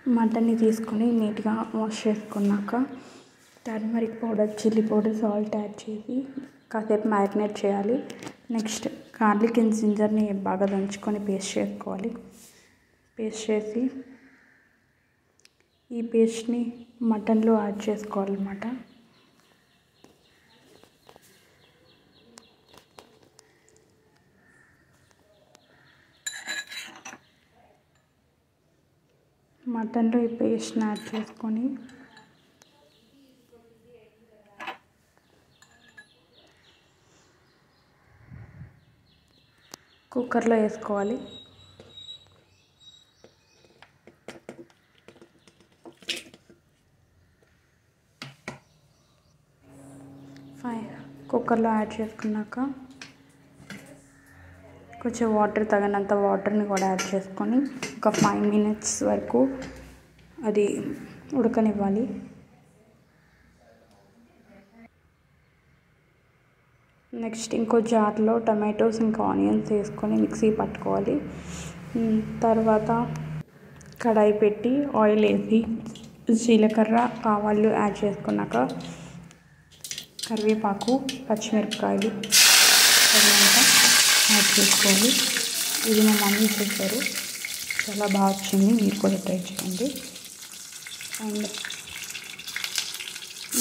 మటన్ని తీసుకొని నీట్గా వాష్ చేసుకున్నాక turmeric powder, chilli powder, salt add చేసి కాసేపు మ్యారినేట్ చేయాలి. నెక్స్ట్ గార్లిక్ అండ్ జింజర్ని బాగా దంచుకొని పేస్ట్ చేసుకోవాలి. పేస్ట్ చేసి ఈ పేస్ట్ని మటన్లో యాడ్ చేసుకోవాలన్నమాట. మటన్లో ఈ పేస్ట్ని యాడ్ చేసుకొని కుక్కర్లో వేసుకోవాలి. కుక్కర్లో యాడ్ చేసుకున్నాక కొంచెం వాటర్, తగినంత వాటర్ని కూడా యాడ్ చేసుకొని ఒక 5 minutes వరకు అది ఉడకనివ్వాలి. నెక్స్ట్ ఇంకో జార్లో టమాటోస్ ఇంకా ఆనియన్స్ వేసుకొని మిక్సీ పట్టుకోవాలి. తర్వాత కడాయి పెట్టి ఆయిల్ వేసి జీలకర్ర, ఆవాలు యాడ్ చేసుకున్నాక కరివేపాకు, పచ్చిమిరపకాయలు యాడ్ చేసుకోవాలి. ఇది మా మమ్మీ చేశారు, చాలా బాగా వచ్చింది, మీరు కూడా ట్రై చేయండి. అండ్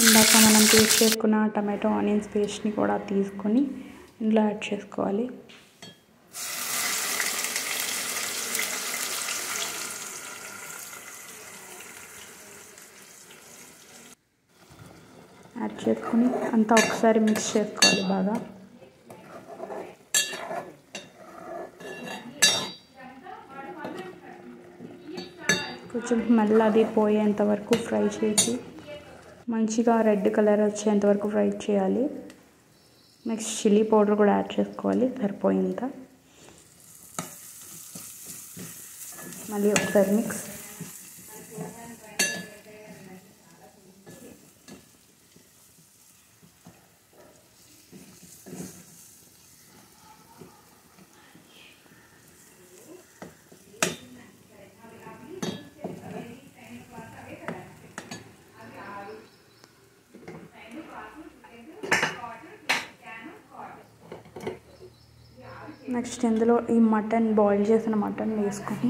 ఇందాక మనం పేస్ట్ చేసుకున్న టమాటో ఆనియన్స్ పేస్ట్ని కూడా తీసుకొని ఇందులో యాడ్ చేసుకోవాలి. యాడ్ చేసుకొని అంతా ఒకసారి మిక్స్ చేసుకోవాలి బాగా. కొంచెం స్మెల్ అది పోయేంత వరకు ఫ్రై చేసి మంచిగా రెడ్ కలర్ వచ్చేంత వరకు ఫ్రై చేయాలి. నెక్స్ట్ చిల్లీ పౌడర్ కూడా యాడ్ చేసుకోవాలి సరిపోయేంత. మళ్ళీ ఒకసారి మిక్స్. నెక్స్ట్ ఇందులో ఈ మటన్, బాయిల్ చేసిన మటన్ వేసుకొని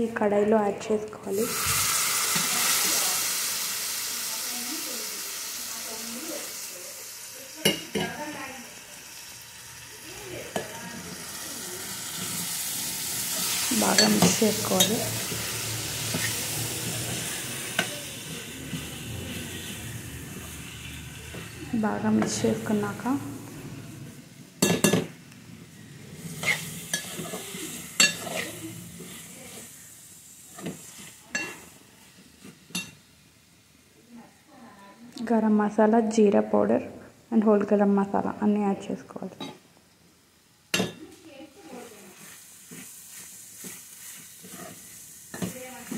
ఈ కడాయిలో యాడ్ చేసుకోవాలి. బాగా మిక్స్ చేసుకోవాలి. బాగా మిక్స్ చేసుకున్నాక garam masala, jeera powder and whole garam masala అన్నీ యాడ్ చేసుకోవాలి.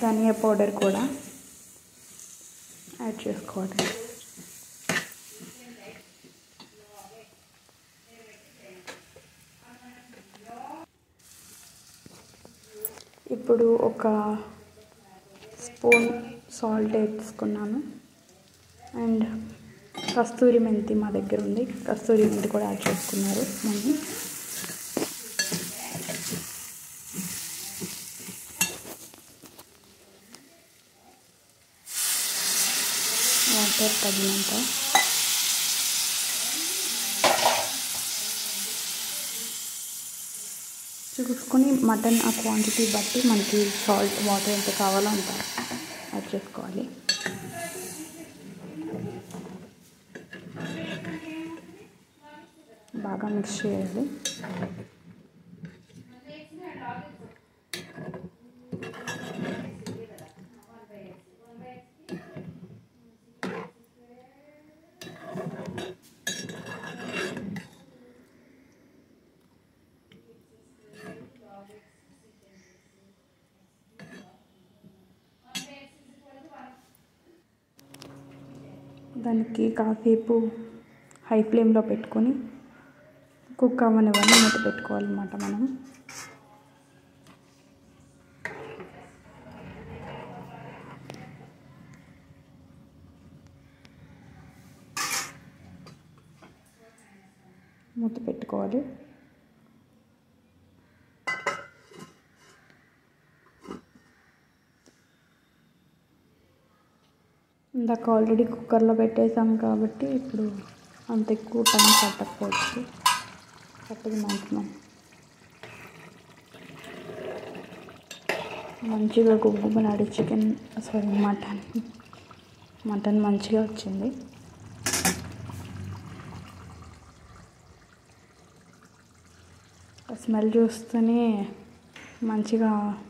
ధనియా పౌడర్ కూడా యాడ్ చేసుకోవాలి. ఇప్పుడు ఒక స్పూన్ సాల్ట్ వేసుకున్నాను. అండ్ కస్తూరి మెంతి మా దగ్గర ఉంది, కస్తూరి మెంతి కూడా యాడ్ చేసుకున్నారు మమ్మీ. వాటర్ తగినంత. చూసుకొని మటన్ ఆ క్వాంటిటీ బట్టి మనకి సాల్ట్, వాటర్ ఎంత కావాలో అంత యాడ్ చేసుకోవాలి. బాగా మిక్స్ చేయాలి. దానికి కాసేపు హై ఫ్లేమ్లో పెట్టుకొని కుక్ అవ్వనివ్వాలి, మూత పెట్టుకోవాలన్నమాట మనం. మూత పెట్టుకోవాలి. ఇందాక ఆల్రెడీ కుక్కర్లో పెట్టేసాం కాబట్టి ఇప్పుడు అంత ఎక్కువ టైం పట్టకపోవచ్చు. పట్టదు మాత్రం. మంచిగా గుమ్మగుమ్మలాడే మటన్ మంచిగా వచ్చింది. స్మెల్ చూస్తేనే మంచిగా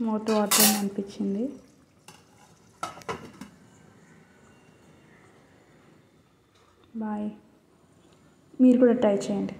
మౌత్ వాటరింగ్ అనిపించింది. బాయ్. మీరు కూడా ట్రై చేయండి.